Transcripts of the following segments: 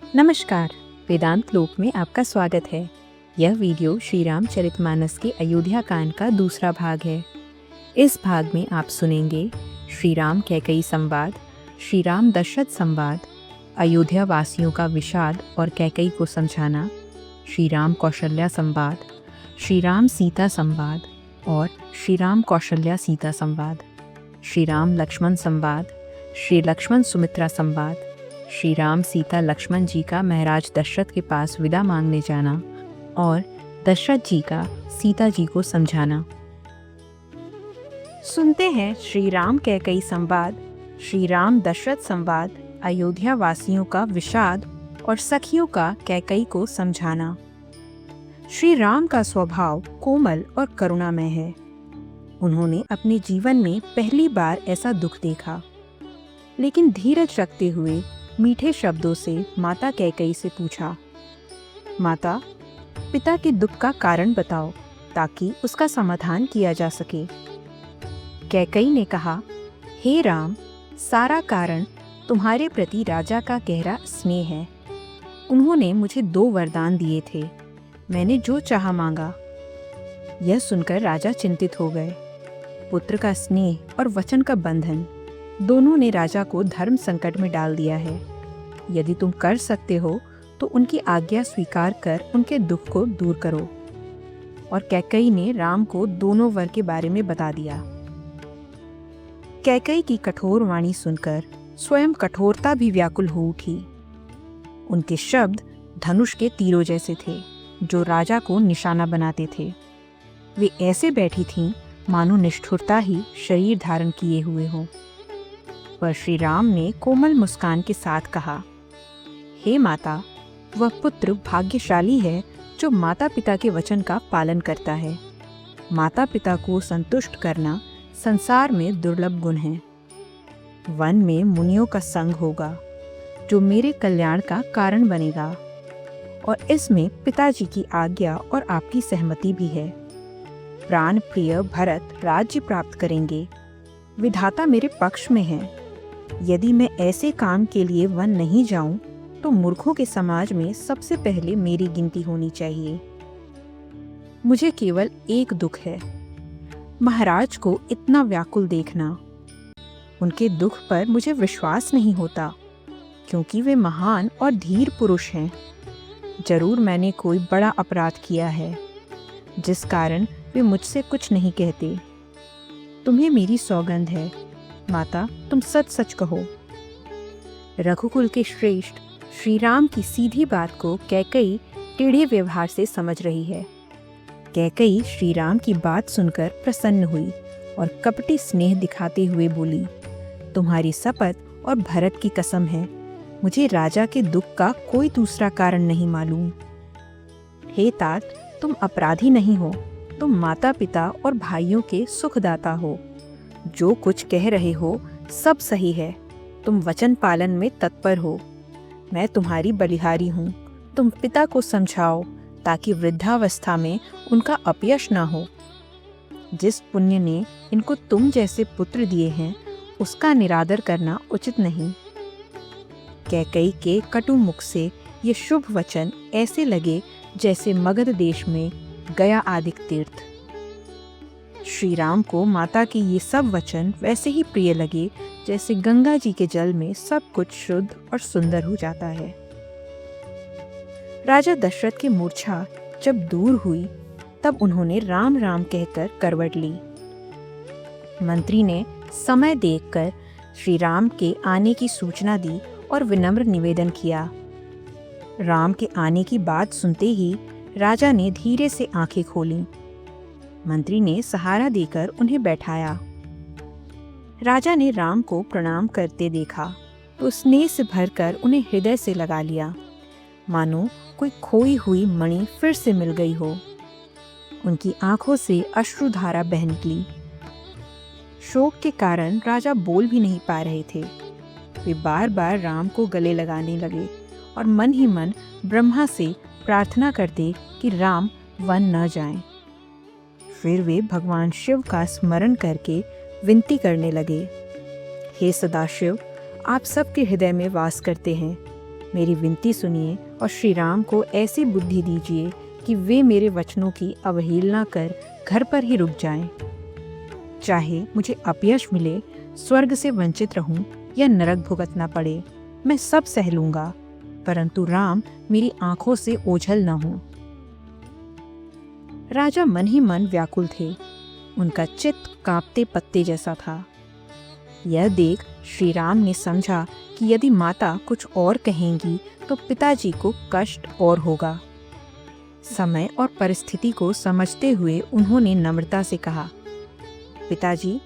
नमस्कार। वेदांत लोक में आपका स्वागत है। यह वीडियो श्री रामचरितमानस के अयोध्या कांड का दूसरा भाग है। इस भाग में आप सुनेंगे श्री राम कैकई संवाद, श्री राम दशरथ संवाद, अयोध्या वासियों का विषाद और कैकई को समझाना, श्री राम कौशल्या संवाद, श्री राम सीता संवाद और श्री राम कौशल्या सीता संवाद, श्री राम लक्ष्मण संवाद, श्री लक्ष्मण सुमित्रा संवाद, श्री राम सीता लक्ष्मण जी का महाराज दशरथ के पास विदा मांगने जाना और दशरथ जी का सीता जी को समझाना। सुनते हैं श्री राम कैकई संवाद, श्री राम दशरथ संवाद, अयोध्या वासियों का विषाद और सखियों का कैकई को समझाना। श्री राम का स्वभाव कोमल और करुणामय है। उन्होंने अपने जीवन में पहली बार ऐसा दुख देखा, लेकिन धीरज रखते हुए मीठे शब्दों से माता कैकई से पूछा, माता, पिता के दुख का कारण बताओ ताकि उसका समाधान किया जा सके। कैकई ने कहा, हे राम, सारा कारण तुम्हारे प्रति राजा का गहरा स्नेह है। उन्होंने मुझे 2 वरदान दिए थे, मैंने जो चाहा मांगा। यह सुनकर राजा चिंतित हो गए। पुत्र का स्नेह और वचन का बंधन दोनों ने राजा को धर्म संकट में डाल दिया है। यदि तुम कर सकते हो तो उनकी आज्ञा स्वीकार कर उनके दुख को दूर करो। और कैकई ने राम को दोनों वर के बारे में बता दिया। कैकई की कठोर वाणी सुनकर स्वयं कठोरता भी व्याकुल हो उठी। उनके शब्द धनुष के तीरों जैसे थे जो राजा को निशाना बनाते थे। वे ऐसे बैठी थीं मानो निष्ठुरता ही शरीर धारण किए हुए हो। पर श्री राम ने कोमल मुस्कान के साथ कहा, हे माता, वह पुत्र भाग्यशाली है जो माता पिता के वचन का पालन करता है। माता पिता को संतुष्ट करना संसार में दुर्लभ गुण है। वन में मुनियों का संग होगा जो मेरे कल्याण का कारण बनेगा, और इसमें पिताजी की आज्ञा और आपकी सहमति भी है। प्राण प्रिय भरत राज्य प्राप्त करेंगे। विधाता मेरे पक्ष में है। यदि मैं ऐसे काम के लिए वन नहीं जाऊं तो मूर्खों के समाज में सबसे पहले मेरी गिनती होनी चाहिए। मुझे केवल एक दुख है, महाराज को इतना व्याकुल देखना। उनके दुख पर मुझे विश्वास नहीं होता, क्योंकि वे महान और धीर पुरुष हैं। जरूर मैंने कोई बड़ा अपराध किया है जिस कारण वे मुझसे कुछ नहीं कहते। तुम्हें मेरी सौगंध है, माता, तुम सच सच कहो। रघुकुल के श्रेष्ठ श्री राम की सीधी बात को कैकई टेढ़े व्यवहार से समझ रही है। कैकई श्री राम की बात सुनकर प्रसन्न हुई और कपटी स्नेह दिखाते हुए बोली, तुम्हारी शपथ और भरत की कसम है, मुझे राजा के दुख का कोई दूसरा कारण नहीं मालूम। हे तात, तुम अपराधी नहीं हो, तुम माता पिता और भाइयों के सुखदाता हो। जो कुछ कह रहे हो सब सही है। तुम वचन पालन में तत्पर हो। मैं तुम्हारी बलिहारी हूँ। तुम पिता को समझाओ ताकि वृद्धावस्था में उनका अपयश ना हो। जिस पुण्य ने इनको तुम जैसे पुत्र दिए हैं उसका निरादर करना उचित नहीं। कैकई के कटु मुख से ये शुभ वचन ऐसे लगे जैसे मगध देश में गया आदिक तीर्थ। श्री राम को माता के ये सब वचन वैसे ही प्रिय लगे जैसे गंगा जी के जल में सब कुछ शुद्ध और सुंदर हो जाता है। राजा दशरथ की मूर्छा जब दूर हुई तब उन्होंने राम राम कहकर करवट ली। मंत्री ने समय देखकर श्री राम के आने की सूचना दी और विनम्र निवेदन किया। राम के आने की बात सुनते ही राजा ने धीरे से आंखें खोलीं। मंत्री ने सहारा देकर उन्हें बैठाया। राजा ने राम को प्रणाम करते देखा तो स्नेह से भरकर उन्हें हृदय से लगा लिया, मानो कोई खोई हुई मणि फिर से मिल गई हो। उनकी आंखों से अश्रुधारा बह निकली। शोक के कारण राजा बोल भी नहीं पा रहे थे। वे बार बार राम को गले लगाने लगे और मन ही मन ब्रह्मा से प्रार्थना करते कि राम वन न जाएं। फिर वे भगवान शिव का स्मरण करके विनती करने लगे, हे सदाशिव, आप सबके हृदय में वास करते हैं। मेरी विनती सुनिए और श्री राम को ऐसी बुद्धि दीजिए कि वे मेरे वचनों की अवहेलना कर घर पर ही रुक जाएं। चाहे मुझे अपयश मिले, स्वर्ग से वंचित रहूं या नरक भुगतना पड़े, मैं सब सह लूंगा, परंतु राम मेरी आंखों से ओझल न हो। राजा मन ही मन व्याकुल थे। उनका चित्त कांपते पत्ते जैसा था। यह देख श्री राम ने समझा कि यदि माता कुछ और कहेंगी तो पिताजी को कष्ट और होगा। समय और परिस्थिति को समझते हुए उन्होंने नम्रता से कहा, पिताजी,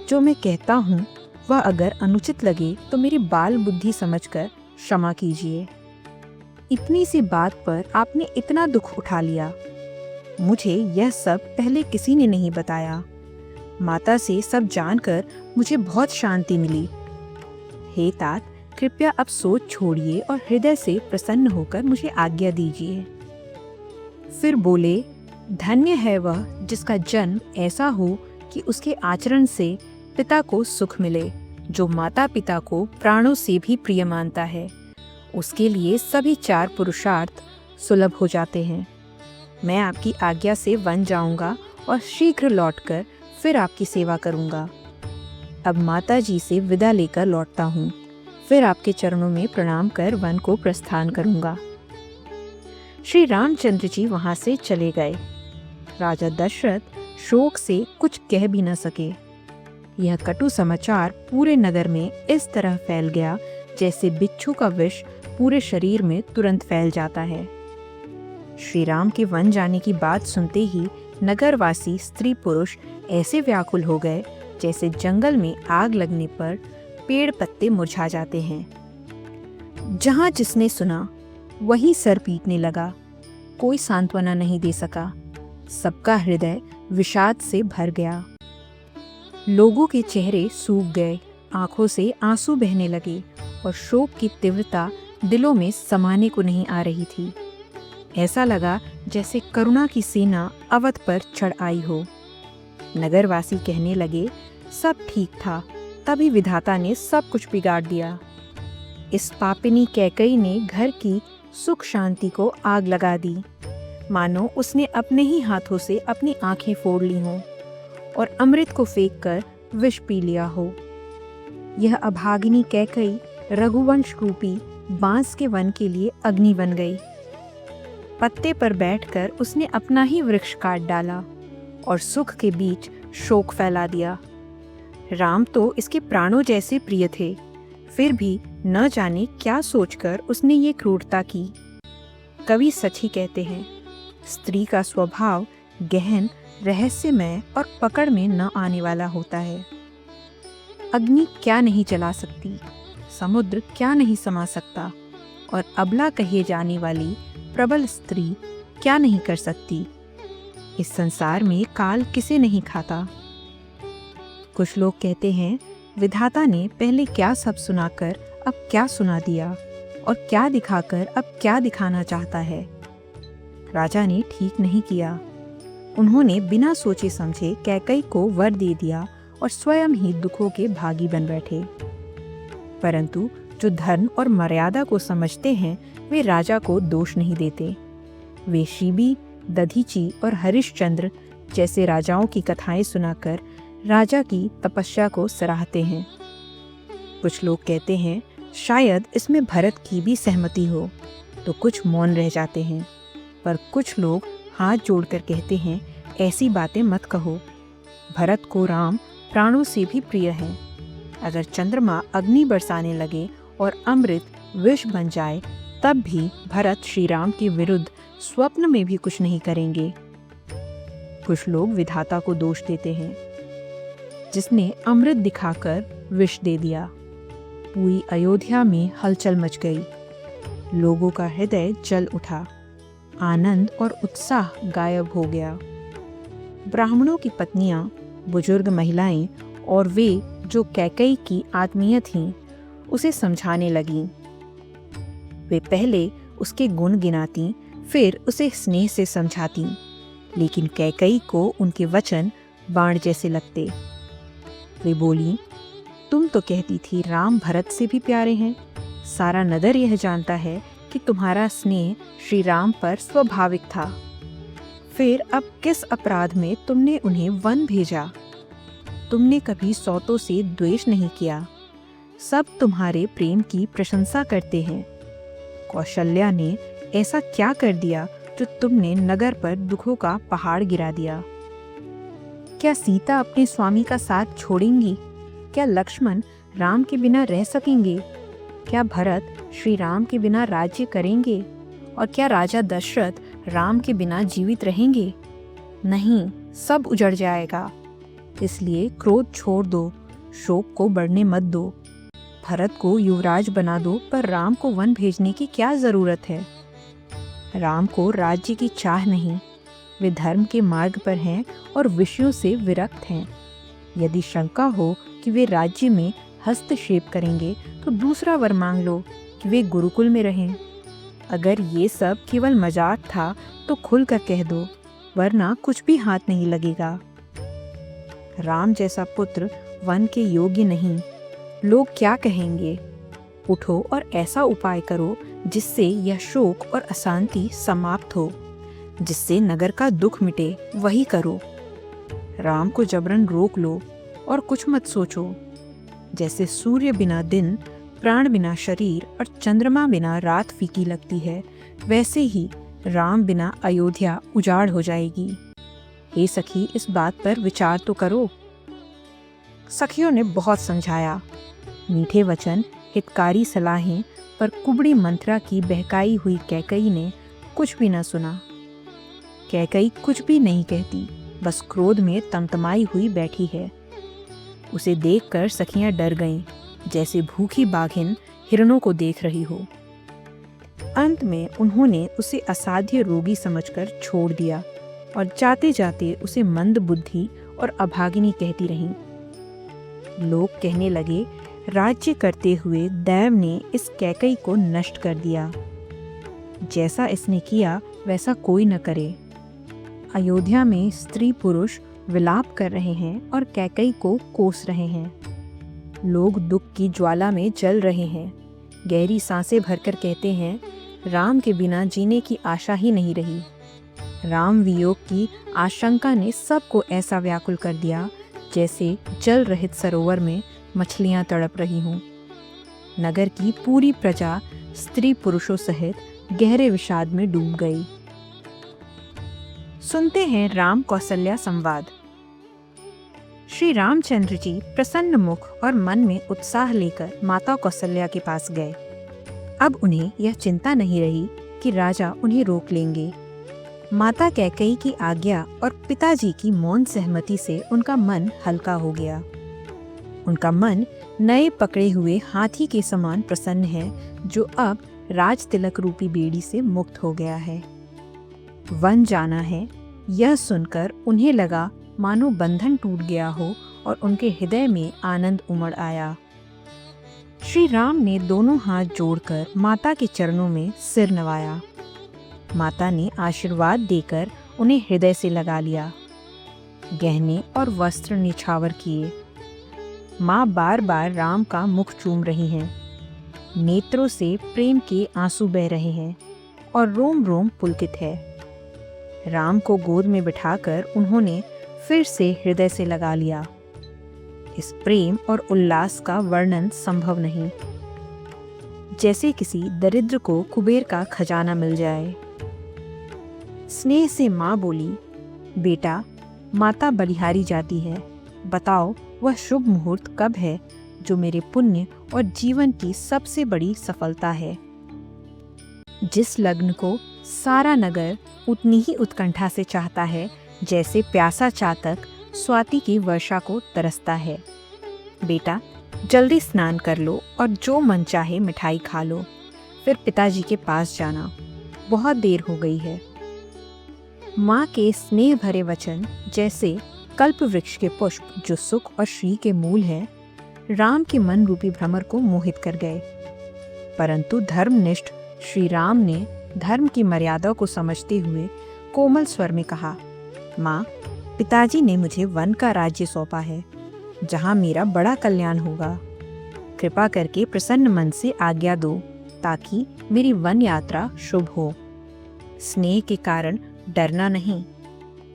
जो मैं कहता हूँ वह अगर अनुचित लगे तो मेरी बाल बुद्धि समझकर क्षमा कीजिए। इतनी सी बात पर आपने इतना दुख उठा लिया। मुझे यह सब पहले किसी ने नहीं बताया। माता से सब जानकर मुझे बहुत शांति मिली। हे तात, कृपया अब सोच छोड़िए और हृदय से प्रसन्न होकर मुझे आज्ञा दीजिए। फिर बोले, धन्य है वह जिसका जन्म ऐसा हो कि उसके आचरण से पिता को सुख मिले। जो माता पिता को प्राणों से भी प्रिय मानता है, उसके लिए सभी 4 पुरुषार्थ सुलभ हो जाते हैं। मैं आपकी आज्ञा से वन जाऊंगा और शीघ्र लौटकर फिर आपकी सेवा करूंगा। अब माता जी से विदा लेकर लौटता हूँ, फिर आपके चरणों में प्रणाम कर वन को प्रस्थान करूंगा। श्री रामचंद्र जी वहां से चले गए। राजा दशरथ शोक से कुछ कह भी न सके। यह कटु समाचार पूरे नगर में इस तरह फैल गया जैसे बिच्छू का विष पूरे शरीर में तुरंत फैल जाता है। श्री राम के वन जाने की बात सुनते ही नगरवासी स्त्री पुरुष ऐसे व्याकुल हो गए जैसे जंगल में आग लगने पर पेड़ पत्ते मुरझा जाते हैं। जहां जिसने सुना वही सर पीटने लगा। कोई सांत्वना नहीं दे सका। सबका हृदय विषाद से भर गया। लोगों के चेहरे सूख गए, आंखों से आंसू बहने लगे और शोक की तीव्रता दिलों में समाने को नहीं आ रही थी। ऐसा लगा जैसे करुणा की सेना अवध पर चढ़ आई हो। नगरवासी कहने लगे, सब ठीक था, तभी विधाता ने सब कुछ बिगाड़ दिया। इस पापिनी कैकई ने घर की सुख शांति को आग लगा दी, मानो उसने अपने ही हाथों से अपनी आंखें फोड़ ली हों और अमृत को फेंककर विष पी लिया हो। यह अभागिनी कैकई रघुवंश रूपी बांस के वन के लिए अग्नि बन गई। पत्ते पर बैठकर उसने अपना ही वृक्ष काट डाला और सुख के बीच शोक फैला दिया। राम तो इसके प्राणों जैसे प्रिय थे, फिर भी न जाने क्या सोचकर उसने ये क्रूरता की। कवि सच ही कहते हैं, स्त्री का स्वभाव गहन, रहस्यमय और पकड़ में न आने वाला होता है। अग्नि क्या नहीं जला सकती, समुद्र क्या नहीं समा सकता, और अबला कहे जाने वाली प्रबल स्त्री क्या नहीं कर सकती। इस संसार में काल किसे नहीं खाता। कुछ लोग कहते हैं, विधाता ने पहले क्या सब सुनाकर अब क्या सुना दिया, और क्या दिखाकर अब क्या दिखाना चाहता है। राजा ने ठीक नहीं किया। उन्होंने बिना सोचे समझे कैकई को वर दे दिया और स्वयं ही दुखों के भागी बन बैठे। परंतु जो धर्म और मर्यादा को समझते हैं वे राजा को दोष नहीं देते। वे शिबी, दधीची और हरिश्चंद्र जैसे राजाओं की कथाएं सुनाकर राजा की तपस्या को सराहते हैं। कुछ लोग कहते हैं, शायद इसमें भरत की भी सहमति हो, तो कुछ मौन रह जाते हैं। पर कुछ लोग हाथ जोड़कर कहते हैं, ऐसी बातें मत कहो। भरत को राम प्राणों से भी प्रिय है। अगर चंद्रमा अग्नि बरसाने लगे और अमृत विष बन जाए, तब भी भरत श्री राम के विरुद्ध स्वप्न में भी कुछ नहीं करेंगे। कुछ लोग विधाता को दोष देते हैं, जिसने अमृत दिखाकर विष दे दिया। पूरी अयोध्या में हलचल मच गई। लोगों का हृदय जल उठा। आनंद और उत्साह गायब हो गया। ब्राह्मणों की पत्नियां, बुजुर्ग महिलाएं और वे जो कैकई की आत्मीय थीं, उसे समझाने लगीं। वे पहले उसके गुण गिनाती, फिर उसे स्नेह से समझाती, लेकिन कैकई को उनके वचन बाण जैसे लगते। वे बोली, तुम तो कहती थी राम भरत से भी प्यारे हैं, सारा नगर यह जानता है कि तुम्हारा स्नेह श्री राम पर स्वाभाविक था। फिर अब किस अपराध में तुमने उन्हें वन भेजा? तुमने कभी सौतों से द्वेष नहीं किया। सब तुम्हारे प्रेम की प्रशंसा करते हैं। कौशल्या ने ऐसा क्या कर दिया जो तुमने नगर पर दुखों का पहाड़ गिरा दिया? क्या सीता अपने स्वामी का साथ छोड़ेंगी? क्या लक्ष्मण राम के बिना रह सकेंगे? क्या भरत श्री राम के बिना राज्य करेंगे? और क्या राजा दशरथ राम के बिना जीवित रहेंगे? नहीं, सब उजड़ जाएगा। इसलिए क्रोध छोड़ दो, शोक को बढ़ने मत दो। भरत को युवराज बना दो, पर राम को वन भेजने की क्या जरूरत है? राम को राज्य की चाह नहीं, वे धर्म के मार्ग पर हैं और विषयों से विरक्त हैं। यदि शंका हो कि वे राज्य में हस्तक्षेप करेंगे तो दूसरा वर मांग लो कि वे गुरुकुल में रहें। अगर ये सब केवल मजाक था तो खुलकर कह दो, वरना कुछ भी हाथ नहीं लगेगा। राम जैसा पुत्र वन के योग्य नहीं। लोग क्या कहेंगे? उठो और ऐसा उपाय करो जिससे यह शोक और अशांति समाप्त हो, जिससे नगर का दुख मिटे, वही करो। राम को जबरन रोक लो और कुछ मत सोचो। जैसे सूर्य बिना दिन, प्राण बिना शरीर और चंद्रमा बिना रात फीकी लगती है, वैसे ही राम बिना अयोध्या उजाड़ हो जाएगी। हे सखी, इस बात पर विचार तो करो। सखियों ने बहुत समझाया। मीठे वचन, हितकारी सलाहें, पर कुबड़ी मंत्रा की बहकाई हुई कैकई ने कुछ भी न सुना। कैकई कुछ भी नहीं कहती, बस क्रोध में तमतमाई हुई बैठी है। उसे देखकर सखियां डर गईं, जैसे भूखी बाघिन हिरणों को देख रही हो। अंत में उन्होंने उसे असाध्य रोगी समझकर छोड़ दिया और जाते जाते उसे मंद बुद्धि और अभागिनी कहती रहीं। लोग कहने लगे, राज्य करते हुए दैव ने इस कैकई को नष्ट कर दिया। जैसा इसने किया वैसा कोई न करे। अयोध्या में स्त्री पुरुष विलाप कर रहे हैं और कैकई को कोस रहे हैं। लोग दुख की ज्वाला में जल रहे हैं। गहरी सांसें भरकर कहते हैं, राम के बिना जीने की आशा ही नहीं रही। राम वियोग की आशंका ने सबको ऐसा व्याकुल कर दिया जैसे जल रहित सरोवर में मछलियां तड़प रही हों। नगर की पूरी प्रजा स्त्री पुरुषों सहित गहरे विषाद में डूब गई। सुनते हैं राम कौशल्या संवाद। श्री रामचंद्र जी प्रसन्न मुख और मन में उत्साह लेकर माता कौशल्या के पास गए। अब उन्हें यह चिंता नहीं रही कि राजा उन्हें रोक लेंगे। माता कैकेयी की आज्ञा और पिताजी की मौन सहमति से उनका मन हल्का हो गया। उनका मन नए पकड़े हुए हाथी के समान प्रसन्न है, जो अब राज तिलक रूपी बेड़ी से मुक्त हो गया है। वन जाना है, यह सुनकर उन्हें लगा मानो बंधन टूट गया हो और उनके हृदय में आनंद उमड़ आया। श्री राम ने दोनों हाथ जोड़कर माता के चरणों में सिर नवाया। माता ने आशीर्वाद देकर उन्हें हृदय से लगा लिया। गहने और वस्त्र निछावर किए। माँ बार बार राम का मुख चूम रही हैं। नेत्रों से प्रेम के आंसू बह रहे हैं और रोम रोम पुलकित है। राम को गोद में बिठाकर उन्होंने फिर से हृदय से लगा लिया। इस प्रेम और उल्लास का वर्णन संभव नहीं, जैसे किसी दरिद्र को कुबेर का खजाना मिल जाए। स्नेह से माँ बोली, बेटा, माता बलिहारी जाती है, बताओ वह शुभ मुहूर्त कब है जो मेरे पुण्य और जीवन की सबसे बड़ी सफलता है। जिस लग्न को सारा नगर उतनी ही उत्कंठा से चाहता है जैसे प्यासा चातक स्वाति की वर्षा को तरसता है। बेटा, जल्दी स्नान कर लो और जो मन चाहे मिठाई खा लो, फिर पिताजी के पास जाना, बहुत देर हो गई है। माँ के स्नेह भरे वचन जैसे कल्प वृक्ष के पुष्प जो सुख और श्री के मूल हैं, राम के मन रूपी भ्रमर को मोहित कर गए। परंतु धर्मनिष्ठ श्री राम ने धर्म की मर्यादा को समझते हुए कोमल स्वर में कहा, माँ, पिताजी ने मुझे वन का राज्य सौंपा है, जहाँ मेरा बड़ा कल्याण होगा। कृपा करके प्रसन्न मन से आज्ञा दो ताकि मेरी वन यात्रा शुभ हो। स्नेह के कारण डरना नहीं,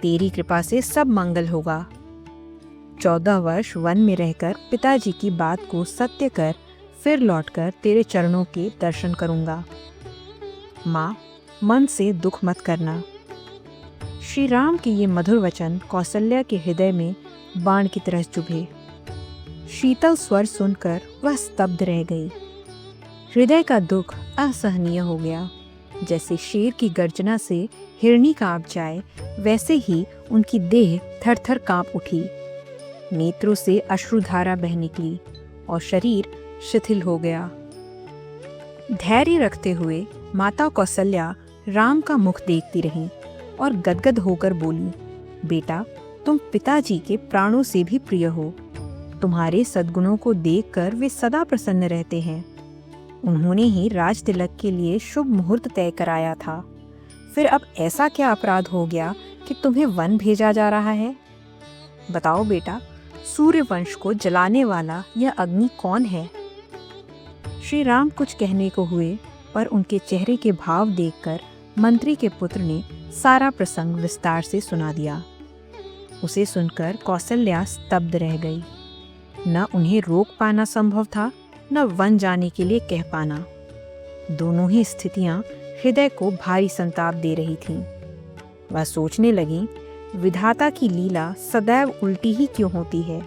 तेरी कृपा से सब मंगल होगा। 14 वर्ष वन में रहकर पिताजी की बात को सत्य कर फिर लौटकर तेरे चरणों के दर्शन करूंगा। माँ, मन से दुख मत करना। श्री राम के ये मधुर वचन कौशल्या के हृदय में बाण की तरह चुभे। शीतल स्वर सुनकर वह स्तब्ध रह गई। हृदय का दुख असहनीय हो गया। जैसे शेर की गर्जना से हिरनी कांप जाए, वैसे ही उनकी देह थर थर कांप उठी। नेत्रों से अश्रुधारा बह निकली और शरीर शिथिल हो गया। धैर्य रखते हुए माता कौशल्या राम का मुख देखती रहीं और गदगद होकर बोली, बेटा, तुम पिताजी के प्राणों से भी प्रिय हो। तुम्हारे सद्गुणों को देखकर वे सदा प्रसन्न रहते हैं। उन्होंने ही राज तिलक के लिए शुभ मुहूर्त तय कराया था। फिर अब ऐसा क्या अपराध हो गया कि तुम्हें वन भेजा जा रहा है? बताओ बेटा, सूर्यवंश को जलाने वाला यह अग्नि कौन है? श्री राम कुछ कहने को हुए, पर उनके चेहरे के भाव देखकर मंत्री के पुत्र ने सारा प्रसंग विस्तार से सुना दिया। उसे सुनकर कौशल्या स्तब्ध रह गई। न उन्हें रोक पाना संभव था, न वन जाने के लिए कह पाना। दोनों ही स्थितियां हृदय को भारी संताप दे रही थीं। वह सोचने लगी, विधाता की लीला सदैव उल्टी ही क्यों होती है,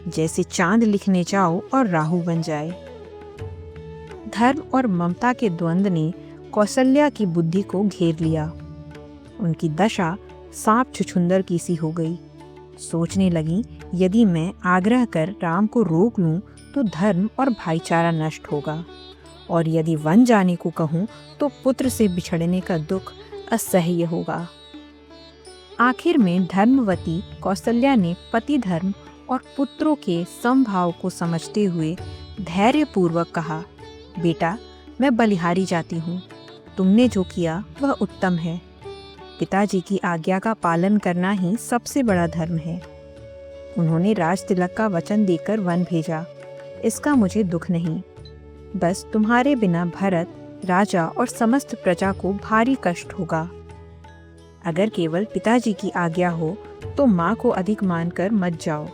जैसे चांद लिखने जाओ और राहु बन जाए। धर्म और ममता के द्वंद्व ने कौशल्या की बुद्धि को घेर लिया। उनकी दशा सांप छुछुंदर की सी हो गई। सोचने लगी, यदि मैं आग्रह कर राम को रोक लूं तो धर्म और भाईचारा नष्ट होगा, और यदि वन जाने को कहूं तो पुत्र से बिछड़ने का दुख असह्य होगा। आखिर में धर्मवती कौशल्या ने पति धर्म और पुत्रों के समभाव को समझते हुए धैर्यपूर्वक कहा, बेटा, मैं बलिहारी जाती हूँ। तुमने जो किया वह उत्तम है। पिताजी की आज्ञा का पालन करना ही सबसे बड़ा धर्म है। उन्होंने राज तिलक का वचन देकर वन भेजा, इसका मुझे दुख नहीं। बस तुम्हारे बिना भरत, राजा और समस्त प्रजा को भारी कष्ट होगा। अगर केवल पिताजी की आज्ञा हो तो माँ को अधिक मानकर मत जाओ,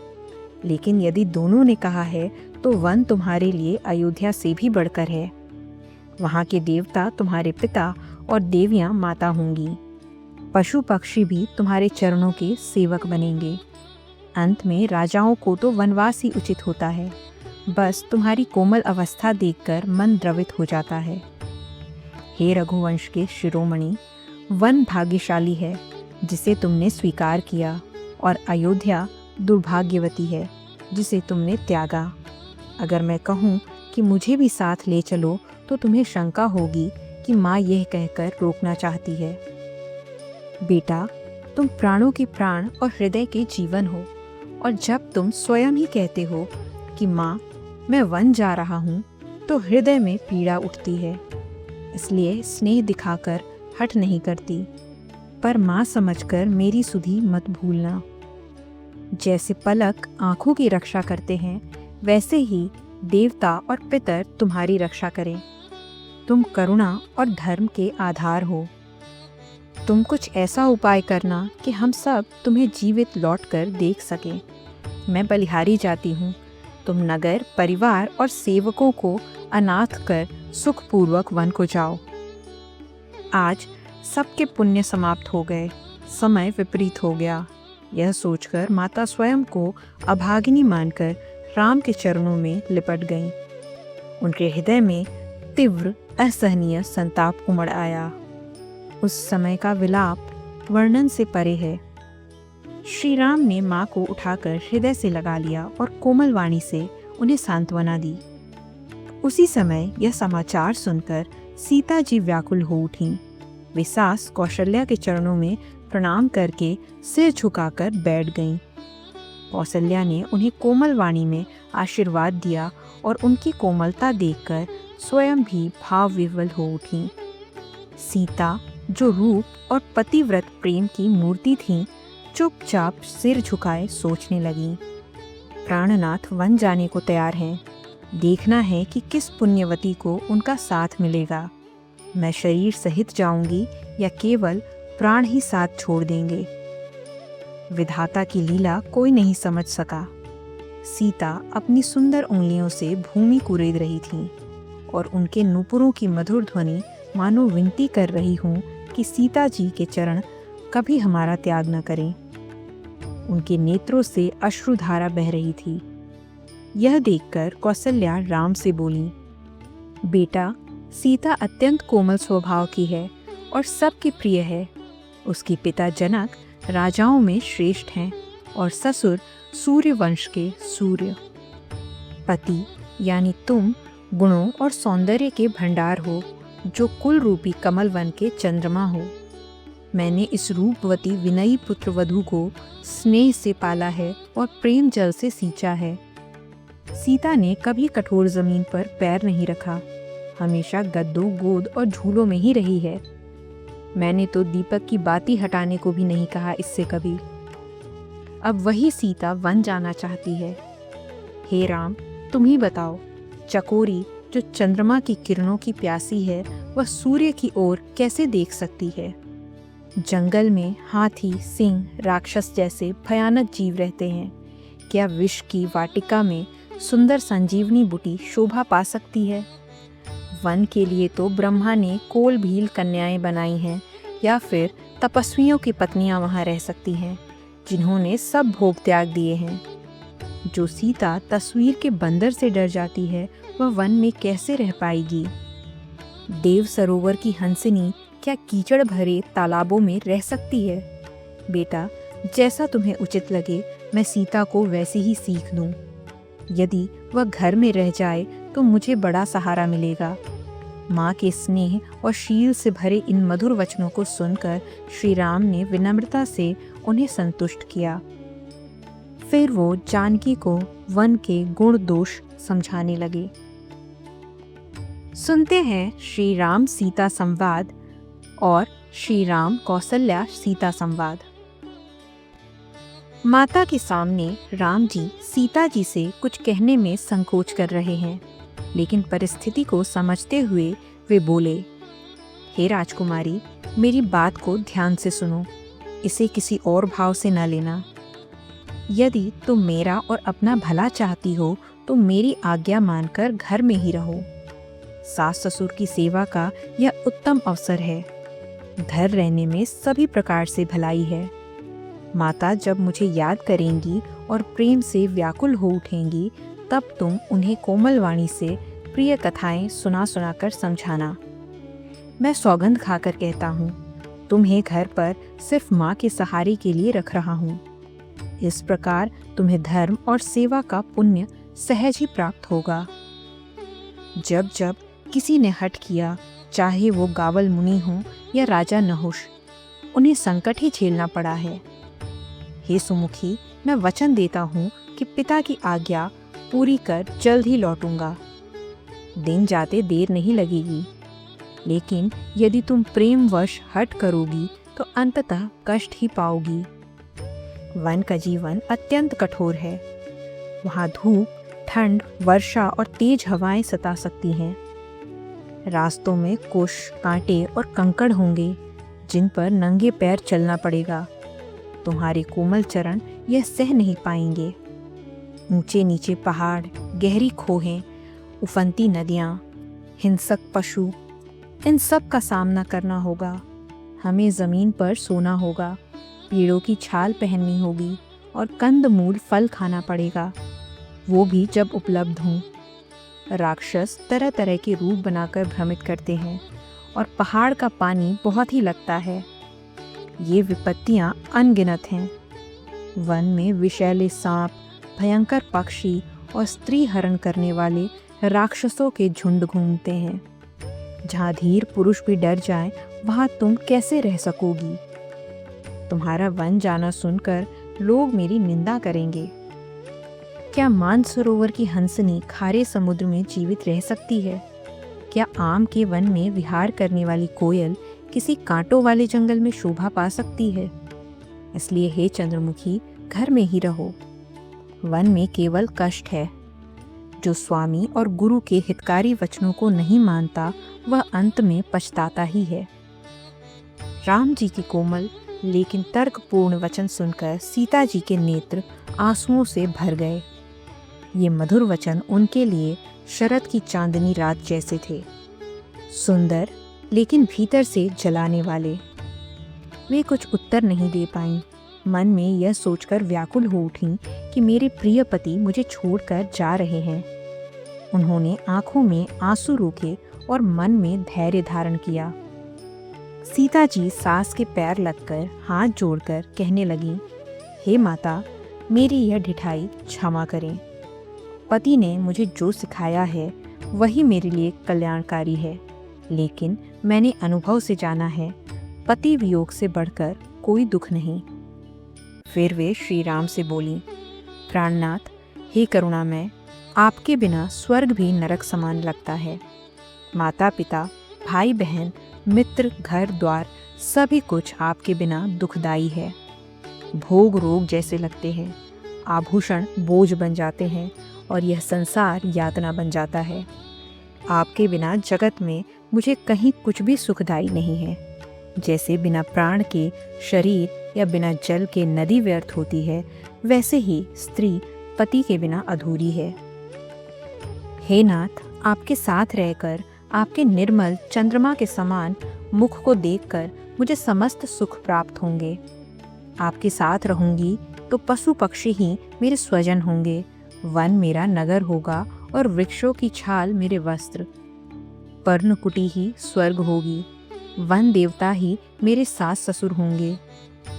लेकिन यदि दोनों ने कहा है तो वन तुम्हारे लिए अयोध्या से भी बढ़कर है। वहाँ के देवता तुम्हारे पिता और देवियाँ माता होंगी। पशु पक्षी भी तुम्हारे चरणों के सेवक बनेंगे। अंत में राजाओं को तो वनवास ही उचित होता है। बस तुम्हारी कोमल अवस्था देखकर मन द्रवित हो जाता है। हे रघुवंश के शिरोमणि, वन भाग्यशाली है जिसे तुमने स्वीकार किया, और अयोध्या दुर्भाग्यवती है जिसे तुमने त्यागा। अगर मैं कहूँ कि मुझे भी साथ ले चलो तो तुम्हें शंका होगी कि माँ यह कहकर रोकना चाहती है। बेटा, तुम प्राणों के प्राण और हृदय के जीवन हो, और जब तुम स्वयं ही कहते हो कि माँ, मैं वन जा रहा हूँ, तो हृदय में पीड़ा उठती है। इसलिए स्नेह दिखाकर हट नहीं करती, पर माँ समझकर मेरी सुधि मत भूलना। जैसे पलक आँखों की रक्षा करते हैं, वैसे ही देवता और पितर तुम्हारी रक्षा करें। तुम करुणा और धर्म के आधार हो। तुम कुछ ऐसा उपाय करना कि हम सब तुम्हें जीवित लौटकर देख सकें। मैं बलिहारी जाती हूँ। तुम नगर, परिवार और सेवकों को अनाथ कर सुखपूर्वक वन को जाओ। आज सबके पुण्य समाप्त हो गए, समय विपरीत हो गया। यह सोचकर माता स्वयं को अभागिनी मानकर राम के चरणों में लिपट गईं। उनके हृदय में तीव्र असहनीय संताप उमड़ आया। उस समय का विलाप वर्णन से परे है। श्री राम ने माँ को उठाकर हृदय से लगा लिया और कोमल वाणी से उन्हें सांत्वना दी। उसी समय यह समाचार सुनकर सीता जी व्याकुल हो उठीं। वे सास कौशल्या के चरणों में प्रणाम करके सिर झुकाकर बैठ गईं। कौशल्या ने उन्हें कोमल वाणी में आशीर्वाद दिया और उनकी कोमलता देखकर स्वयं भी भाव विह्वल हो उठी। सीता, जो रूप और पतिव्रत प्रेम की मूर्ति थीं, चुपचाप सिर झुकाए सोचने लगीं। प्राणनाथ वन जाने को तैयार हैं, देखना है कि किस पुण्यवती को उनका साथ मिलेगा। मैं शरीर सहित जाऊंगी या केवल प्राण ही साथ छोड़ देंगे। विधाता की लीला कोई नहीं समझ सका। सीता अपनी सुंदर उंगलियों से भूमि कुरेद रही थीं और उनके नूपुरों की मधुर ध्वनि मानो विनती कर रही हूँ कि सीता जी के चरण कभी हमारा त्याग न करें। उनके नेत्रों से अश्रुधारा बह रही थी। यह देखकर कौसल्या राम से बोली, बेटा, सीता अत्यंत कोमल स्वभाव की है और सबके प्रिय है। उसके पिता जनक राजाओं में श्रेष्ठ हैं और ससुर सूर्य वंश के सूर्य। पति यानी तुम गुणों और सौंदर्य के भंडार हो, जो कुल रूपी कमल वन के चंद्रमा हो। मैंने इस रूपवती विनयी पुत्र वधू को स्नेह से पाला है और प्रेम जल से सींचा है। सीता ने कभी कठोर जमीन पर पैर नहीं रखा, हमेशा गद्दों, गोद और झूलों में ही रही है। मैंने तो दीपक की बाती हटाने को भी नहीं कहा इससे कभी। अब वही सीता वन जाना चाहती है। हे राम, तुम ही बताओ, चकोरी जो चंद्रमा की किरणों की प्यासी है, वह सूर्य की ओर कैसे देख सकती है? जंगल में हाथी, सिंह, राक्षस जैसे भयानक जीव रहते हैं। क्या विष की वाटिका में सुंदर संजीवनी बूटी शोभा पा सकती है? वन के लिए तो ब्रह्मा ने कोल भील कन्याएं बनाई हैं, या फिर तपस्वियों की पत्नियां वहां रह सकती हैं, जिन्होंने सब भोग त्याग दिए हैं। जो सीता तस्वीर के बंदर से डर जाती है, वह वन में कैसे रह पाएगी? देव सरोवर की हंसिनी क्या कीचड़ भरे तालाबों में रह सकती है? बेटा, जैसा तुम्हें उचित लगे, मैं सीता को वैसे ही सीख दूं। यदि वह घर में रह जाए तो मुझे बड़ा सहारा मिलेगा। माँ के स्नेह और शील से भरे इन मधुर वचनों को सुनकर श्री राम ने विनम्रता से उन्हें संतुष्ट किया। फिर वो जानकी को वन के गुण दोष समझाने लगे। सुनते हैं श्री राम सीता संवाद और श्री राम कौसल्या सीता संवाद। माता के सामने राम जी सीता जी से कुछ कहने में संकोच कर रहे हैं, लेकिन परिस्थिति को समझते हुए वे बोले, हे राजकुमारी, मेरी बात को ध्यान से सुनो। इसे किसी और भाव से न लेना। यदि तुम मेरा और अपना भला चाहती हो तो मेरी आज्ञा मानकर घर में ही रहो। सास ससुर की सेवा का यह उत्तम अवसर है। घर रहने में सभी प्रकार से भलाई है। माता जब मुझे याद करेंगी और प्रेम से व्याकुल हो उठेंगी, तब तुम उन्हें कोमल वाणी से प्रिय कथाएं सुना सुनाकर समझाना। मैं सौगंध खाकर कहता हूँ, तुम्हें घर पर सिर्फ माँ के सहारे के लिए रख रहा हूँ। इस प्रकार तुम्हें धर्म और सेवा का पुण्य सहज ही प्राप्त होगा। जब जब किसी ने हठ किया, चाहे वो गावल मुनि हो या राजा नहुष, उन्हें संकट ही झेलना पड़ा है। हे सुमुखी, मैं वचन देता हूँ कि पिता की आज्ञा पूरी कर जल्द ही लौटूंगा। दिन जाते देर नहीं लगेगी, लेकिन यदि तुम प्रेमवश हट करोगी तो अंततः कष्ट ही पाओगी। वन का जीवन अत्यंत कठोर है। वहाँ धूप, ठंड, वर्षा और तेज हवाएं सता सकती हैं। रास्तों में कुश, कांटे और कंकड़ होंगे, जिन पर नंगे पैर चलना पड़ेगा। तुम्हारे कोमल चरण यह सह नहीं पाएंगे। ऊंचे नीचे पहाड़, गहरी खोहें, उफनती नदियाँ, हिंसक पशु, इन सब का सामना करना होगा। हमें ज़मीन पर सोना होगा, पेड़ों की छाल पहननी होगी और कंदमूल फल खाना पड़ेगा, वो भी जब उपलब्ध हों। राक्षस तरह तरह के रूप बनाकर भ्रमित करते हैं और पहाड़ का पानी बहुत ही लगता है। ये विपत्तियां अनगिनत हैं। वन में विषैले सांप, भयंकर पक्षी और स्त्री हरण करने वाले राक्षसों के झुंड घूमते हैं। जहाँ धीर पुरुष भी डर जाएं, वहाँ तुम कैसे रह सकोगी? तुम्हारा वन जाना सुनकर लोग मेरी निंदा करेंगे। क्या मानसरोवर की हंसनी खारे समुद्र में जीवित रह सकती है? क्या आम के वन में विहार करने वाली कोयल किसी कांटों वाले जंगल में शोभा पा सकती है? इसलिए हे चंद्रमुखी, घर में ही रहो। वन में केवल कष्ट है। जो स्वामी और गुरु के हितकारी वचनों को नहीं मानता वह अंत में पछताता ही है। राम जी के कोमल लेकिन तर्कपूर्ण वचन सुनकर सीता जी के नेत्र आंसुओं से भर गए। ये मधुर वचन उनके लिए शरद की चांदनी रात जैसे थे, सुंदर लेकिन भीतर से जलाने वाले। वे कुछ उत्तर नहीं दे पाईं। मन में यह सोचकर व्याकुल हो उठीं कि मेरे प्रिय पति मुझे छोड़कर जा रहे हैं। उन्होंने आंखों में आंसू रोके और मन में धैर्य धारण किया। सीता जी सास के पैर लगकर हाथ जोड़कर कहने लगी, हे माता, मेरी यह ढिठाई क्षमा करें। पति ने मुझे जो सिखाया है वही मेरे लिए कल्याणकारी है, लेकिन मैंने अनुभव से जाना है पति वियोग से बढ़कर कोई दुख नहीं। फिर वे श्री राम से बोली, प्राणनाथ, हे करुणामय, आपके बिना स्वर्ग भी नरक समान लगता है। माता पिता, भाई बहन, मित्र, घर द्वार सभी कुछ आपके बिना दुखदाई है। भोग रोग जैसे लगते हैं, आभूषण बोझ बन जाते हैं और यह संसार यातना बन जाता है। आपके बिना जगत में मुझे कहीं कुछ भी सुखदाई नहीं है। जैसे बिना प्राण के शरीर या बिना जल के नदी व्यर्थ होती है, वैसे ही स्त्री पति के बिना अधूरी है। हे नाथ, आपके साथ रहकर आपके निर्मल चंद्रमा के समान मुख को देखकर मुझे समस्त सुख प्राप्त होंगे। आपके साथ रहूंगी तो पशु पक्षी ही मेरे स्वजन होंगे, वन मेरा नगर होगा और वृक्षों की छाल मेरे वस्त्र। पर्णकुटी ही स्वर्ग होगी, वन देवता ही मेरे सास ससुर होंगे।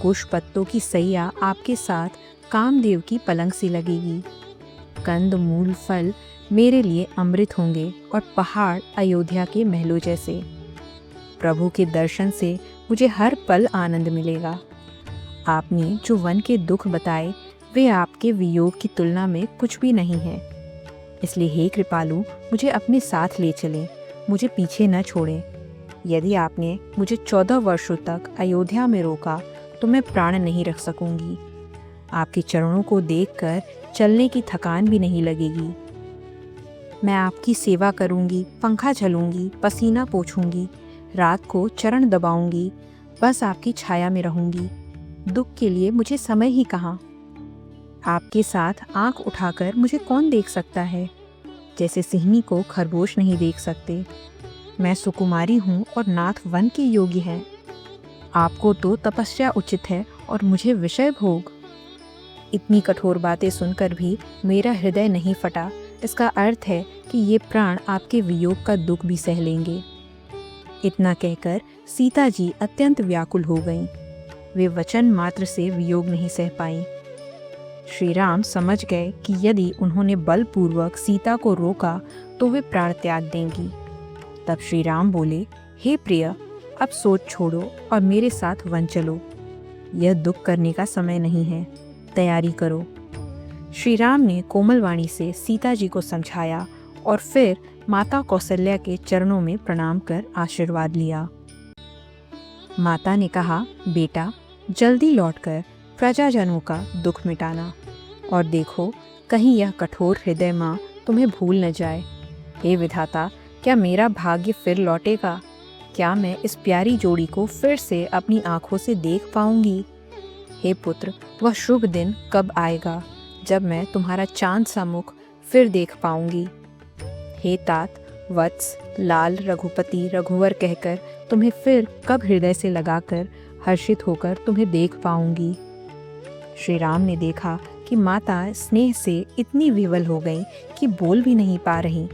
कुश पत्तों की सैया आपके साथ कामदेव की पलंग सी लगेगी। कंद मूल फल मेरे लिए अमृत होंगे और पहाड़ अयोध्या के महलों जैसे। प्रभु के दर्शन से मुझे हर पल आनंद मिलेगा। आपने जो वन के दुख बताए वे आपके वियोग की तुलना में कुछ भी नहीं है। इसलिए हे कृपालु, मुझे अपने साथ ले चलें, मुझे पीछे न छोड़ें। यदि आपने मुझे 14 वर्षों तक अयोध्या में रोका तो मैं प्राण नहीं रख सकूंगी। आपके चरणों को देखकर चलने की थकान भी नहीं लगेगी। मैं आपकी सेवा करूंगी, पंखा झलूंगी, पसीना पोंछूंगी, रात को चरण दबाऊंगी, बस आपकी छाया में रहूंगी। दुख के लिए मुझे समय ही कहाँ। आपके साथ आंख उठाकर मुझे कौन देख सकता है? जैसे सिंहनी को खरगोश नहीं देख सकते। मैं सुकुमारी हूँ और नाथ वन के योगी हैं। आपको तो तपस्या उचित है और मुझे विषय भोग। इतनी कठोर बातें सुनकर भी मेरा हृदय नहीं फटा। इसका अर्थ है कि ये प्राण आपके वियोग का दुख भी सह लेंगे। इतना कहकर सीता जी अत्यंत व्याकुल हो गईं। वे वचन मात्र से वियोग नहीं सह पाईं। श्री राम समझ गए कि यदि उन्होंने बलपूर्वक सीता को रोका तो वे प्राण त्याग देंगी। तब श्री राम बोले, हे प्रिय, अब सोच छोड़ो और मेरे साथ वन चलो। यह दुख करने का समय नहीं है, तैयारी करो। श्री राम ने कोमल वाणी से सीता जी को समझाया और फिर माता कौशल्या के चरणों में प्रणाम कर आशीर्वाद लिया। माता ने कहा, बेटा, जल्दी लौटकर प्रजाजनों का दुख मिटाना, और देखो कहीं यह कठोर हृदय माँ तुम्हें भूल न जाए। हे विधाता, क्या मेरा भाग्य फिर लौटेगा? क्या मैं इस प्यारी जोड़ी को फिर से अपनी आंखों से देख पाऊंगी? हे पुत्र, वह शुभ दिन कब आएगा जब मैं तुम्हारा चांद सा मुख फिर देख पाऊंगी? हे तात, वत्स, लाल, रघुपति, रघुवर कहकर तुम्हें फिर कब हृदय से लगाकर हर्षित होकर तुम्हें देख पाऊंगी? श्री राम ने देखा कि माता स्नेह से इतनी विवल हो गई कि बोल भी नहीं पा रही।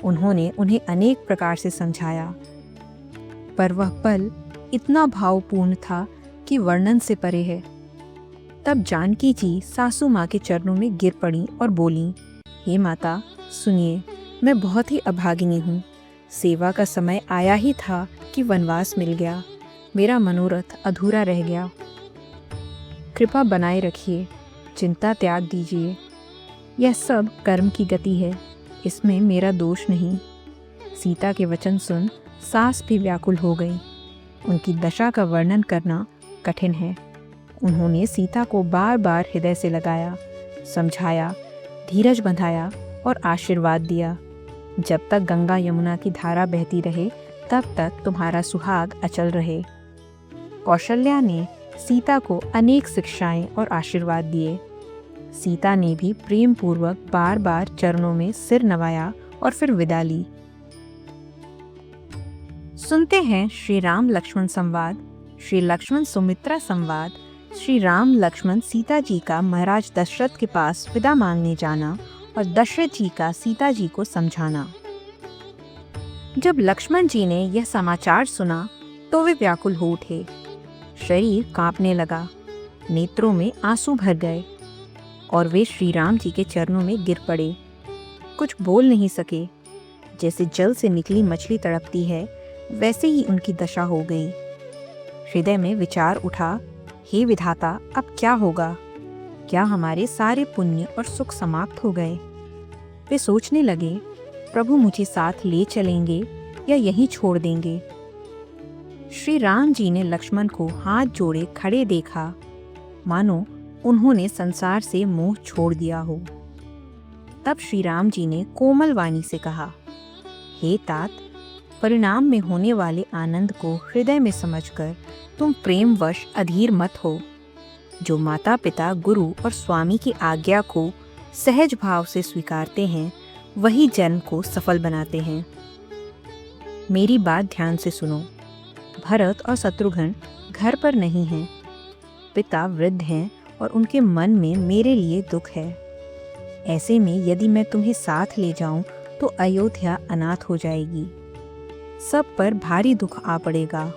उन्होंने उन्हें अनेक प्रकार से समझाया, पर वह पल इतना भावपूर्ण था कि वर्णन से परे है। तब जानकी जी सासू माँ के चरणों में गिर पड़ी और बोली, हे माता, सुनिए, मैं बहुत ही अभागिनी हूँ। सेवा का समय आया ही था कि वनवास मिल गया। मेरा मनोरथ अधूरा रह गया। कृपा बनाए रखिए, चिंता त्याग दीजिए। यह सब कर्म की गति है, इसमें मेरा दोष नहीं। सीता के वचन सुन सास भी व्याकुल हो गई। उनकी दशा का वर्णन करना कठिन है। उन्होंने सीता को बार बार हृदय से लगाया, समझाया, धीरज बंधाया और आशीर्वाद दिया, जब तक गंगा यमुना की धारा बहती रहे तब तक तुम्हारा सुहाग अचल रहे। कौशल्या ने सीता को अनेक शिक्षाएं और आशीर्वाद दिए। सीता ने भी प्रेम पूर्वक बार बार चरणों में सिर नवाया और फिर विदा ली। सुनते हैं श्री राम लक्ष्मण संवाद, श्री लक्ष्मण सुमित्रा संवाद, श्री राम लक्ष्मण सीता जी का महाराज दशरथ के पास विदा मांगने जाना और दशरथ जी का सीता जी को समझाना। जब लक्ष्मण जी ने यह समाचार सुना तो वे व्याकुल हो उठे। शरीर कांपने लगा, नेत्रों में आंसू भर गए और वे श्री राम जी के चरणों में गिर पड़े। कुछ बोल नहीं सके। जैसे जल से निकली मछली तड़पती है, वैसे ही उनकी दशा हो गई। हृदय में विचार उठा, हे विधाता, अब क्या होगा? क्या हमारे सारे पुण्य और सुख समाप्त हो गए? वे सोचने लगे, प्रभु मुझे साथ ले चलेंगे या यहीं छोड़ देंगे। श्री राम जी ने लक्ष्मण को हाथ जोड़े खड़े देखा, मानो उन्होंने संसार से मोह छोड़ दिया हो। तब श्री राम जी ने कोमल वाणी से कहा, हे तात, परिणाम में होने वाले आनंद को हृदय में समझकर तुम प्रेमवश अधीर मत हो। जो माता पिता, गुरु और स्वामी की आज्ञा को सहज भाव से स्वीकारते हैं, वही जन्म को सफल बनाते हैं। मेरी बात ध्यान से सुनो। भरत और शत्रुघ्न घर पर नहीं हैं। पिता वृद्ध हैं और उनके मन में मेरे लिए दुख है। ऐसे में यदि मैं तुम्हें साथ ले जाऊं तो अयोध्या अनाथ हो जाएगी। सब पर भारी दुख आ पड़ेगा।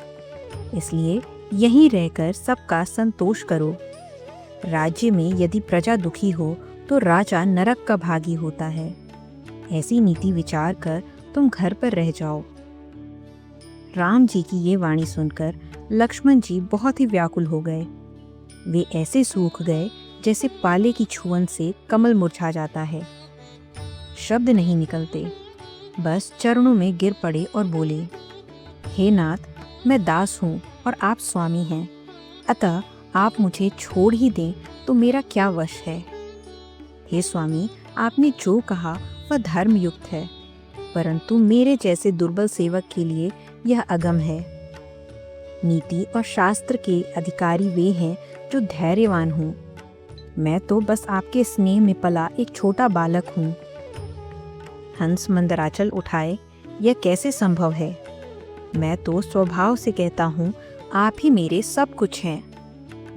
इसलिए यहीं रहकर सबका संतोष करो। राज्य में यदि प्रजा दुखी हो तो राजा नरक का भागी होता है। ऐसी नीति विचार कर तुम घर पर रह जाओ। राम जी की ये वाणी सुनकर लक्ष्मण जी बहुत ही व्याकुल हो गए। वे ऐसे सूख गए जैसे पाले की छुअन से कमल मुरझा जाता है। शब्द नहीं निकलते, बस चरणों में गिर पड़े और बोले, हे नाथ, मैं दास हूँ और आप स्वामी हैं, अतः आप मुझे छोड़ ही दें तो मेरा क्या वश है। हे स्वामी, आपने जो कहा वह धर्मयुक्त है, परंतु मेरे जैसे दुर्बल सेवक के लिए यह अगम है। नीति और शास्त्र के अधिकारी वे हैं जो धैर्यवान हूँ। मैं तो बस आपके स्नेह में पला एक छोटा बालक हूँ। हंस मंदराचल उठाए, यह कैसे संभव है? मैं तो स्वभाव से कहता हूँ, आप ही मेरे सब कुछ हैं।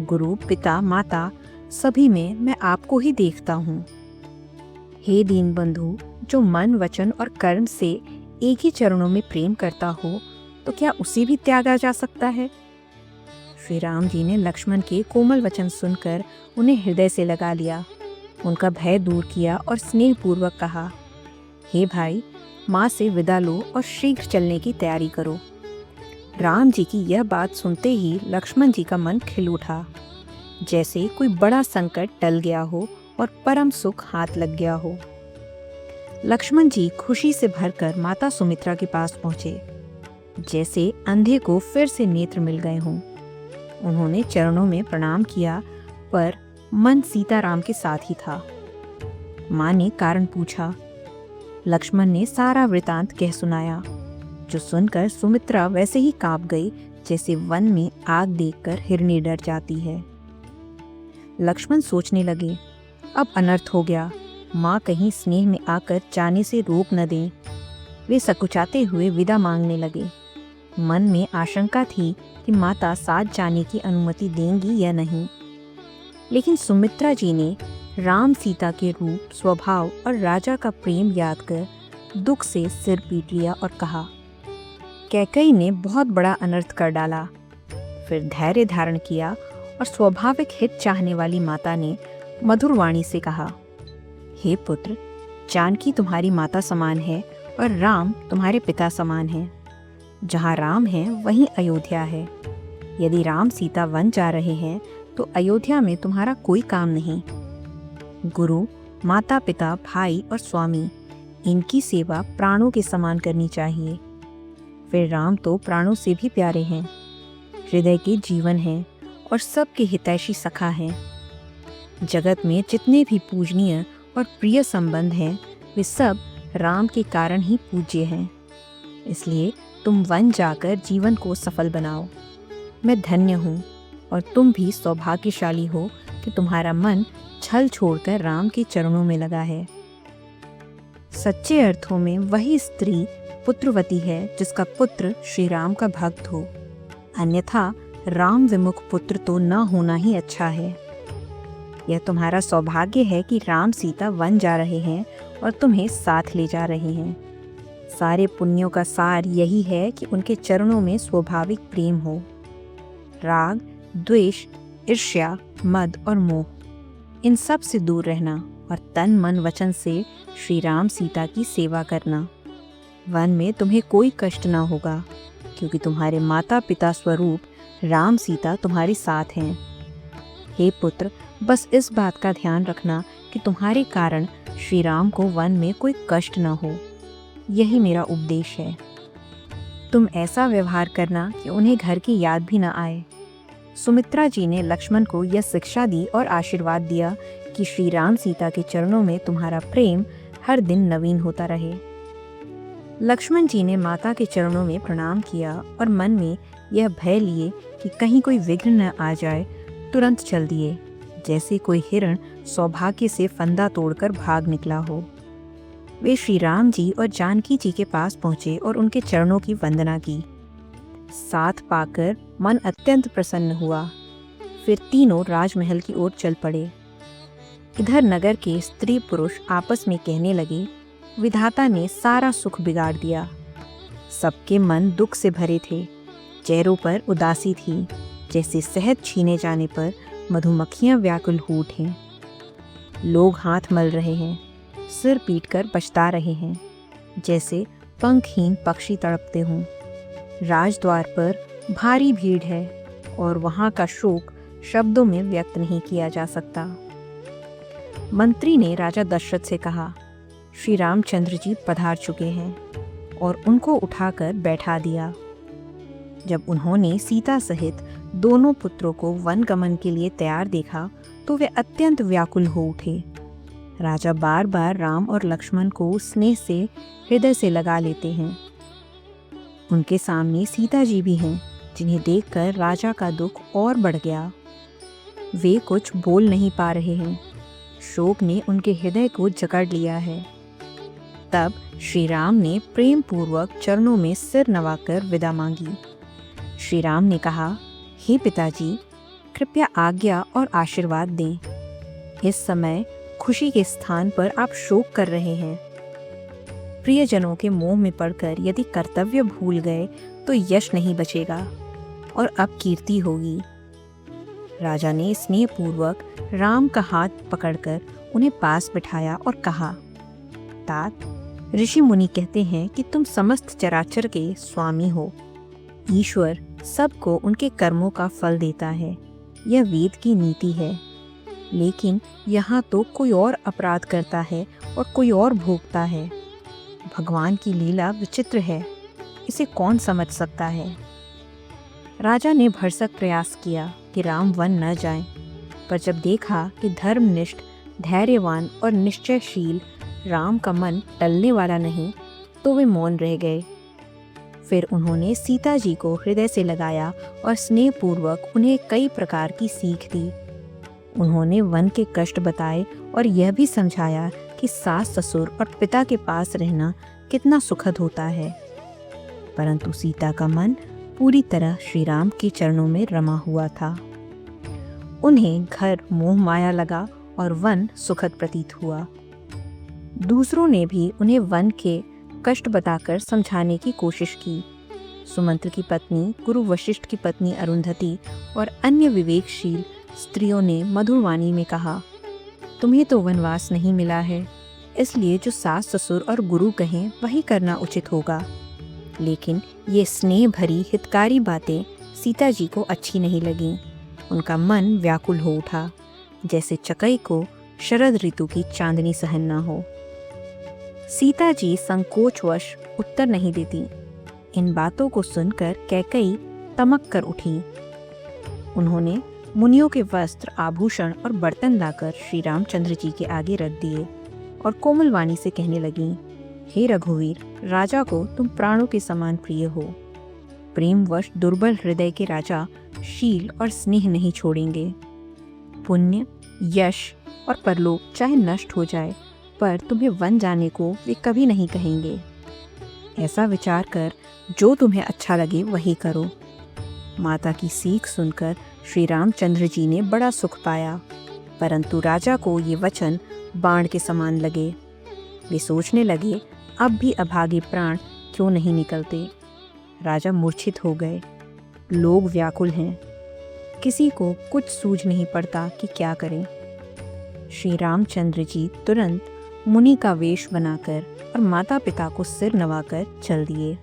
गुरु, पिता, माता, सभी में मैं आपको ही देखता हूँ। हे दीनबंधु, जो मन, वचन और कर्म से एक ही चरणों में प्रेम करता हो, तो क्या उसे भी त्यागा जा सकता है? श्री राम जी ने लक्ष्मण के कोमल वचन सुनकर उन्हें हृदय से लगा लिया, उनका भय दूर किया और स्नेहपूर्वक कहा, हे भाई, माँ से विदा लो और शीघ्र चलने की तैयारी करो। राम जी की यह बात सुनते ही लक्ष्मण जी का मन खिल उठा, जैसे कोई बड़ा संकट टल गया हो और परम सुख हाथ लग गया हो। लक्ष्मण जी खुशी से भरकर माता सुमित्रा के पास पहुंचे, जैसे अंधे को फिर से नेत्र मिल गए हों। उन्होंने चरणों में प्रणाम किया, पर मन सीताराम के साथ ही था। माँ ने कारण पूछा। लक्ष्मण ने सारा वृतांत कह सुनाया, जो सुनकर सुमित्रा वैसे ही कांप गई जैसे वन में आग देखकर हिरनी डर जाती है। लक्ष्मण सोचने लगे, अब अनर्थ हो गया, माँ कहीं स्नेह में आकर जाने से रोक न दें। वे सकुचाते हुए विदा मांगने लगे। मन में आशंका थी कि माता साथ जाने की अनुमति देंगी या नहीं, लेकिन सुमित्रा जी ने राम सीता के रूप, स्वभाव और राजा का प्रेम याद कर दुख से सिर पीट लिया और कहा, कैकेयी ने बहुत बड़ा अनर्थ कर डाला। फिर धैर्य धारण किया और स्वाभाविक हित चाहने वाली माता ने मधुर वाणी से कहा, हे पुत्र, जानकी तुम्हारी माता समान है और राम तुम्हारे पिता समान है। जहाँ राम है वहीं अयोध्या है। यदि राम सीता वन जा रहे हैं तो अयोध्या में तुम्हारा कोई काम नहीं। गुरु, माता पिता, भाई और स्वामी, इनकी सेवा प्राणों के समान करनी चाहिए। फिर राम तो प्राणों से भी प्यारे हैं, हृदय के जीवन हैं और सबके हितैषी सखा हैं। जगत में जितने भी पूजनीय और प्रिय संबंध हैं, वे सब राम के कारण ही पूज्य हैं। इसलिए तुम वन जाकर जीवन को सफल बनाओ। मैं धन्य हूँ और तुम भी सौभाग्यशाली हो कि तुम्हारा मन छल छोड़कर राम के चरणों में लगा है। सच्चे अर्थों में वही स्त्री पुत्रवती है जिसका पुत्र श्री राम का भक्त हो, अन्यथा राम विमुख पुत्र तो न होना ही अच्छा है। यह तुम्हारा सौभाग्य है कि राम सीता वन जा रहे हैं और तुम्हें साथ ले जा रहे हैं। सारे पुण्यों का सार यही है कि उनके चरणों में स्वाभाविक प्रेम हो। राग, द्वेष, ईर्ष्या, मद और मोह, इन सब से दूर रहना और तन मन वचन से श्री राम सीता की सेवा करना। वन में तुम्हें कोई कष्ट ना होगा, क्योंकि तुम्हारे माता पिता स्वरूप राम सीता तुम्हारे साथ हैं। हे पुत्र, बस इस बात का ध्यान रखना कि तुम्हारे कारण श्री राम को वन में कोई कष्ट न हो। यही मेरा उपदेश है। तुम ऐसा व्यवहार करना कि उन्हें घर की याद भी न आए। सुमित्रा जी ने लक्ष्मण को यह शिक्षा दी और आशीर्वाद दिया कि श्री राम सीता के चरणों में तुम्हारा प्रेम हर दिन नवीन होता रहे। लक्ष्मण जी ने माता के चरणों में प्रणाम किया और मन में यह भय लिए कि कहीं कोई विघ्न न आ जाए, तुरंत चल दिए, जैसे कोई हिरण सौभाग्य से फंदा तोड़कर भाग निकला हो। वे श्री राम जी और जानकी जी के पास पहुंचे और उनके चरणों की वंदना की। साथ पाकर मन अत्यंत प्रसन्न हुआ। फिर तीनों राजमहल की ओर चल पड़े। इधर नगर के स्त्री पुरुष आपस में कहने लगे, विधाता ने सारा सुख बिगाड़ दिया। सबके मन दुख से भरे थे, चेहरों पर उदासी थी, जैसे शहद छीने जाने पर मधुमक्खियां व्याकुल हो उठें। लोग हाथ मल रहे हैं, सिर पीटकर पछता रहे हैं, जैसे पंखहीन पक्षी तड़पते हों। राजद्वार पर भारी भीड़ है और वहाँ का शोक शब्दों में व्यक्त नहीं किया जा सकता। मंत्री ने राजा दशरथ से कहा, श्री रामचंद्र जी पधार चुके हैं, और उनको उठाकर बैठा दिया। जब उन्होंने सीता सहित दोनों पुत्रों को वन गमन के लिए तैयार देखा तो वे अत्यंत व्याकुल हो उठे। राजा बार बार राम और लक्ष्मण को स्नेह से हृदय से लगा लेते हैं। उनके सामने सीता जी भी हैं, जिन्हें देखकर राजा का दुख और बढ़ गया। वे कुछ बोल नहीं पा रहे हैं, शोक ने उनके हृदय को जकड़ लिया है। तब श्री राम ने प्रेम पूर्वक चरणों में सिर नवाकर विदा मांगी। श्री राम ने कहा, हे पिताजी, कृपया आज्ञा और आशीर्वाद दें। इस समय खुशी के स्थान पर आप शोक कर रहे हैं। प्रियजनों के मोह में पड़कर यदि कर्तव्य भूल गए तो यश नहीं बचेगा और अब कीर्ति होगी। राजा ने स्नेहपूर्वक राम का हाथ पकड़कर उन्हें पास बिठाया और कहा, तात, ऋषि मुनि कहते हैं कि तुम समस्त चराचर के स्वामी हो। ईश्वर सबको उनके कर्मों का फल देता है, यह वेद की नीति है। लेकिन यहाँ तो कोई और अपराध करता है और कोई और भोगता है। भगवान की लीला विचित्र है, इसे कौन समझ सकता है। राजा ने भरसक प्रयास किया कि राम वन न जाएं, पर जब देखा कि धर्मनिष्ठ, धैर्यवान और निश्चयशील राम का मन टलने वाला नहीं, तो वे मौन रह गए। फिर उन्होंने सीता जी को हृदय से लगाया और स्नेहपूर्वक उन्हें कई प्रकार की सीख दी। उन्होंने वन के कष्ट बताए और यह भी समझाया कि सास ससुर और पिता के पास रहना कितना सुखद होता है। परंतु सीता का मन पूरी तरह श्री राम के चरणों में रमा हुआ था। उन्हें घर मोह माया लगा और वन सुखद प्रतीत हुआ। दूसरों ने भी उन्हें वन के कष्ट बताकर समझाने की कोशिश की। सुमंत्र की पत्नी, गुरु वशिष्ठ की पत्नी अरुंधति और अन्य विवेकशील स्त्रियों ने मधुर वाणी में कहा, तुम्हें तो वनवास नहीं मिला है, इसलिए जो सास ससुर और गुरु कहें वही करना उचित होगा। लेकिन ये स्नेह भरी हितकारी बातें सीता जी को अच्छी नहीं लगीं। उनका मन व्याकुल हो उठा, जैसे चकई को शरद ऋतु की चांदनी सहन न हो। सीता जी संकोचवश उत्तर नहीं देती। इन बातों को सुनकर कैकई तमक कर उठी। उन्होंने मुनियों के वस्त्र, आभूषण और बर्तन लाकर श्री रामचंद्र जी के आगे रख दिए और कोमल वाणी से कहने लगीं, हे रघुवीर, राजा को तुम प्राणों के समान प्रिय हो। प्रेमवश दुर्बल हृदय के राजा शील और स्नेह नहीं छोड़ेंगे। पुण्य, यश और परलोक चाहे नष्ट हो जाए, पर तुम्हें वन जाने को वे कभी नहीं कहेंगे। ऐसा विचार कर जो तुम्हें अच्छा लगे वही करो। माता की सीख सुनकर श्री रामचंद्र जी ने बड़ा सुख पाया, परंतु राजा को ये वचन बाण के समान लगे। वे सोचने लगे, अब भी अभागे प्राण क्यों नहीं निकलते। राजा मूर्छित हो गए। लोग व्याकुल हैं, किसी को कुछ सूझ नहीं पड़ता कि क्या करें। श्री रामचंद्र जी तुरंत मुनि का वेश बनाकर और माता पिता को सिर नवाकर चल दिए।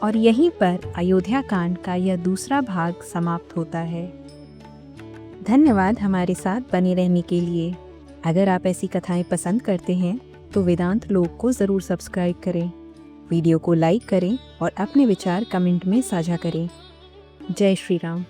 और यहीं पर अयोध्या कांड का यह दूसरा भाग समाप्त होता है। धन्यवाद हमारे साथ बने रहने के लिए। अगर आप ऐसी कथाएं पसंद करते हैं तो वेदांत लोक को ज़रूर सब्सक्राइब करें, वीडियो को लाइक करें और अपने विचार कमेंट में साझा करें। जय श्री राम।